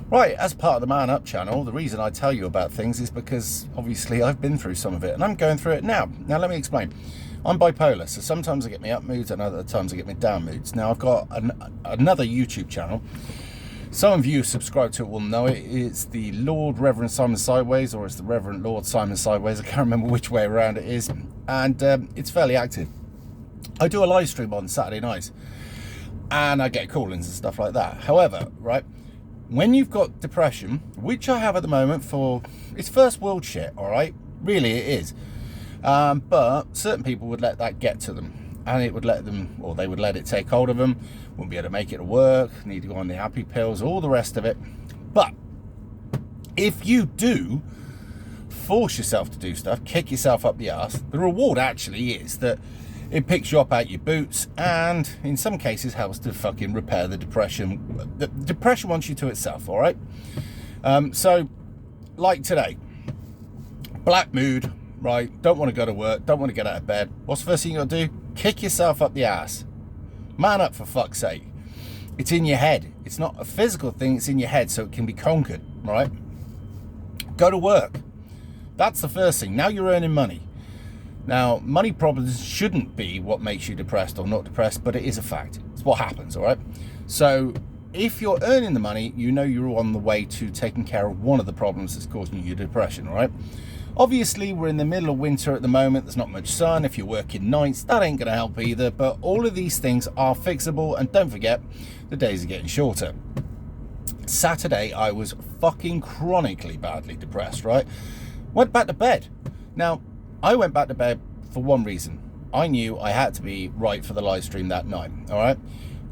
Right, as part of the Man Up channel, the reason I tell you about things is because obviously I've been through some of it and I'm going through it now. Now let me explain. I'm bipolar, so sometimes I get me up moods and other times I get me down moods. Now I've got another YouTube channel. Some of you who subscribe to it will know it. It's the Lord Reverend Simon Sideways, or it's the Reverend Lord Simon Sideways. I can't remember which way around it is. And it's fairly active. I do a live stream on Saturday nights and I get call-ins and stuff like that. However, right, when you've got depression, which I have at the moment for, it's first world shit, all right? Really, it is. But certain people would let that get to them, and it would let them, or they would let it take hold of them, wouldn't be able to make it to work, need to go on the happy pills, all the rest of it. But if you do force yourself to do stuff, kick yourself up the arse, the reward actually is that it picks you up out your boots and in some cases helps to fucking repair the depression. The depression wants you to itself, all right? So, like today, black mood, right? Don't want to go to work, don't want to get out of bed. What's the first thing you got to do? Kick yourself up the ass. Man up, for fuck's sake. It's in your head. It's not a physical thing, it's in your head, so it can be conquered, all right? Go to work. That's the first thing. Now you're earning money. Now, money problems shouldn't be what makes you depressed or not depressed, but it is a fact. It's what happens, all right? So if you're earning the money, you know you're on the way to taking care of one of the problems that's causing you depression, all right? Obviously, we're in the middle of winter at the moment. There's not much sun. If you're working nights, that ain't going to help either. But all of these things are fixable. And don't forget, the days are getting shorter. Saturday, I was fucking chronically badly depressed, right? Went back to bed. Now, I went back to bed for one reason. I knew I had to be right for the live stream that night, all right?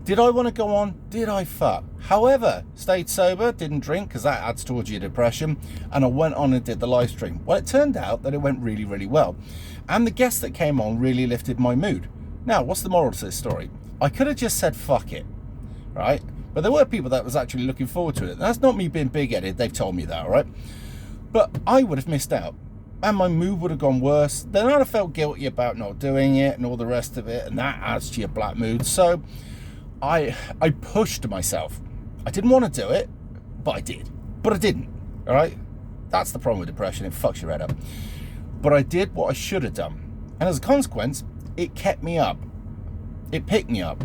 Did I want to go on? Did I fuck? However, stayed sober, didn't drink, because that adds towards your depression, and I went on and did the live stream. Well, it turned out that it went really, really well. And the guests that came on really lifted my mood. Now, what's the moral to this story? I could have just said fuck it, right? But there were people that was actually looking forward to it. That's not me being big-headed, they've told me that, all right? But I would have missed out. And my mood would have gone worse. Then I'd have felt guilty about not doing it and all the rest of it, and that adds to your black mood. So I pushed myself. I didn't want to do it, but I did. But I didn't, all right? That's the problem with depression. It fucks your head up. But I did what I should have done. And as a consequence, it kept me up. It picked me up.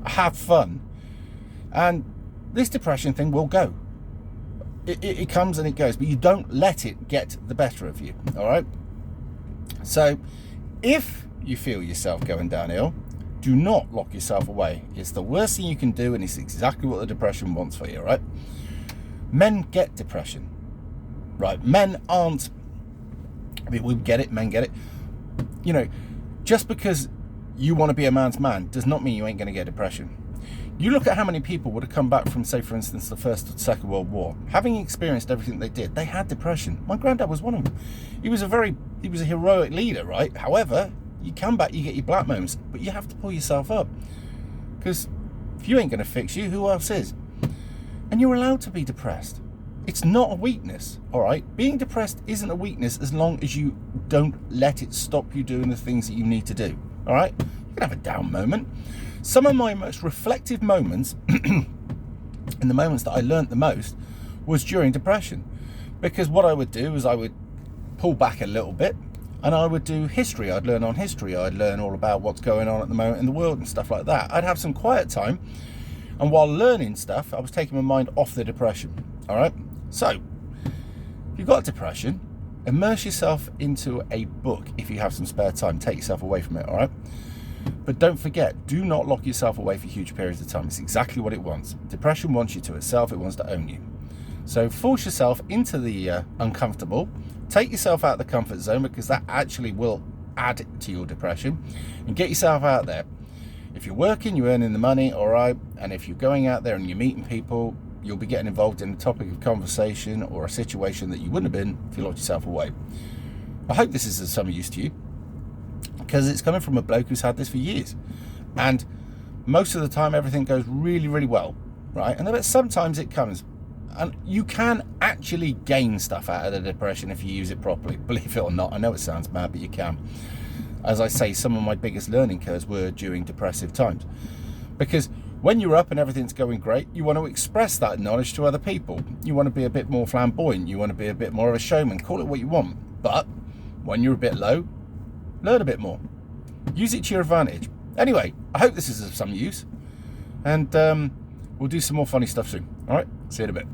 I have fun. And this depression thing will go. It comes and it goes, but you don't let it get the better of you, all right? So if you feel yourself going downhill, do not lock yourself away. It's the worst thing you can do, and it's exactly what the depression wants for you, all right? Men get depression, right? Men aren't, I mean, we get it, men get it. You know, just because you want to be a man's man does not mean you ain't going to get depression. You look at how many people would have come back from, say, for instance, the First or Second World War. Having experienced everything they did, they had depression. My granddad was one of them. He was a heroic leader, right? However, you come back, you get your black moments, but you have to pull yourself up. Because if you ain't going to fix you, who else is? And you're allowed to be depressed. It's not a weakness, all right? Being depressed isn't a weakness as long as you don't let it stop you doing the things that you need to do, all right? You can have a down moment. Some of my most reflective moments and the moments that I learnt the most was during depression, because what I would do is I would pull back a little bit and I would do history. I'd learn on history. I'd learn all about what's going on at the moment in the world and stuff like that. I'd have some quiet time, and while learning stuff, I was taking my mind off the depression, all right? So if you've got depression, immerse yourself into a book. If you have some spare time, take yourself away from it, all right? But don't forget, do not lock yourself away for huge periods of time. It's exactly what it wants. Depression wants you to itself. It wants to own you. So force yourself into the uncomfortable. Take yourself out of the comfort zone, because that actually will add to your depression. And get yourself out there. If you're working, you're earning the money, all right? And if you're going out there and you're meeting people, you'll be getting involved in a topic of conversation or a situation that you wouldn't have been if you locked yourself away. I hope this is of some use to you, because it's coming from a bloke who's had this for years, and most of the time everything goes really, really well, right? And then sometimes it comes, and you can actually gain stuff out of the depression if you use it properly, believe it or not. I know it sounds mad, but you can. As I say, some of my biggest learning curves were during depressive times, because When you're up and everything's going great, you want to express that knowledge to other people. You want to be a bit more flamboyant. You want to be a bit more of a showman. Call it what you want. But when you're a bit low, learn a bit more. Use it to your advantage. Anyway, I hope this is of some use. And we'll do some more funny stuff soon. All right, see you in a bit.